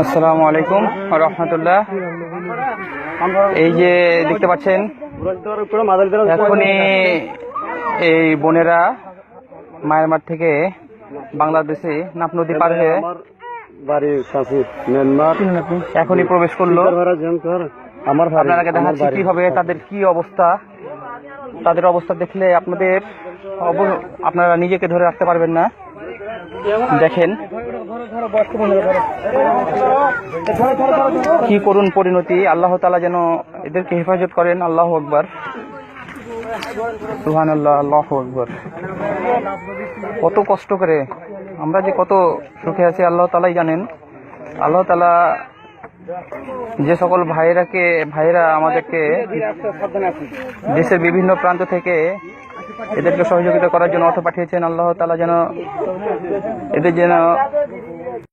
আসসালামু আলাইকুম ওয়া রাহমাতুল্লাহ। এই যে দেখতে পাচ্ছেন এখনই এই বোনেরা মায়ানমার থেকে বাংলাদেশে নাফ নদী পার হয়ে এখনই প্রবেশ করলো। আপনাদেরকে দেখাচ্ছি কিভাবে তাদের কি অবস্থা। তাদের অবস্থা দেখলে আপনারা নিজেকে ধরে রাখতে পারবেন না। দেখেন কি করুণ পরিণতি। আল্লাহ তাআলা যেন এদেরকে হেফাজত করেন। আল্লাহু আকবার, সুবহানাল্লাহ, আল্লাহু আকবার। কত কষ্ট করে আমরা যে কত সুখে আছি আল্লাহ তাআলাই জানেন। আল্লাহ তাআলা যে সকল ভাইরা আমাদেরকে দেশের বিভিন্ন প্রান্ত থেকে এদেরকে সহযোগিতা করার জন্য অর্থ পাঠিয়েছেন, আল্লাহ তাআলা যেন এদের যেন